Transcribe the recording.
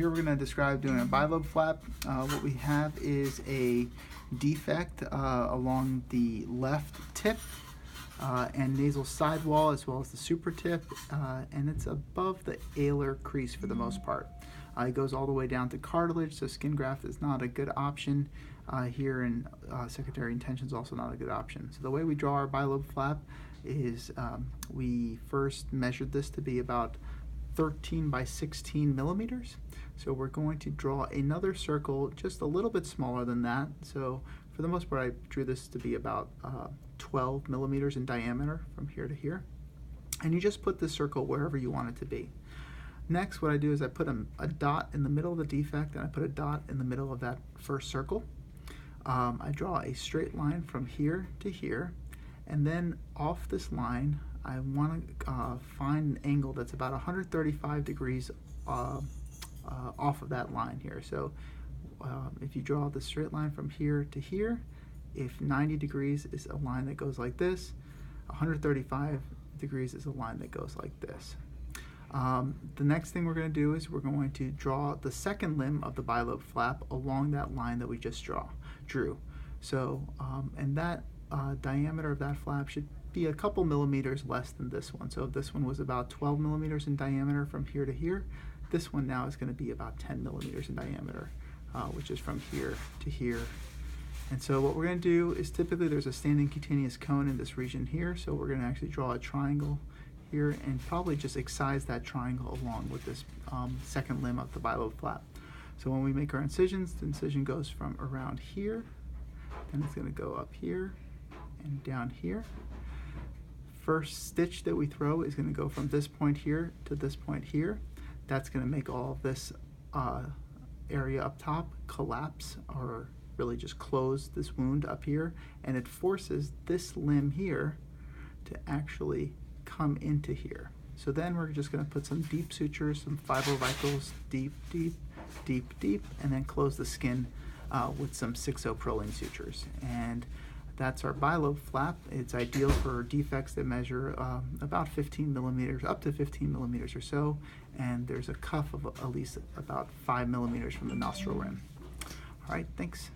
here we're going to describe doing a bilobe flap. What we have is a defect along the left tip and nasal sidewall, as well as the super tip, and it's above the alar crease for the most part. It goes all the way down to cartilage, so skin graft is not a good option here, and secondary intention is also not a good option. So the way we draw our bilobe flap is we first measured this to be about 13 by 16 millimeters. So we're going to draw another circle just a little bit smaller than that. So for the most part, I drew this to be about 12 millimeters in diameter from here to here. And you just put this circle wherever you want it to be. Next, what I do is I put a dot in the middle of the defect, and I put a dot in the middle of that first circle. I draw a straight line from here to here, and then off this line, I want to find an angle that's about 135 degrees off of that line here. So if you draw the straight line from here to here, if 90 degrees is a line that goes like this, 135 degrees is a line that goes like this. The next thing we're going to do is we're going to draw the second limb of the bilobe flap along that line that we just drew. So, and that diameter of that flap should be a couple millimeters less than this one. So if this one was about 12 millimeters in diameter from here to here, this one now is going to be about 10 millimeters in diameter, which is from here to here. And so what we're going to do is, typically there's a standing cutaneous cone in this region here, so we're going to actually draw a triangle here and probably just excise that triangle along with this second limb of the bilobe flap. So when we make our incisions, the incision goes from around here, and it's going to go up here and down here. First stitch that we throw is going to go from this point here to this point here. That's going to make all of this area up top collapse, or really just close this wound up here, and it forces this limb here to actually come into here. So then we're just going to put some deep sutures, some fibrovicals, deep, deep, deep, deep, and then close the skin with some 6/0 proline sutures. And that's our bilobe flap. It's ideal for defects that measure about 15 millimeters, up to 15 millimeters or so, and there's a cuff of at least about 5 millimeters from the nostril rim. All right, thanks.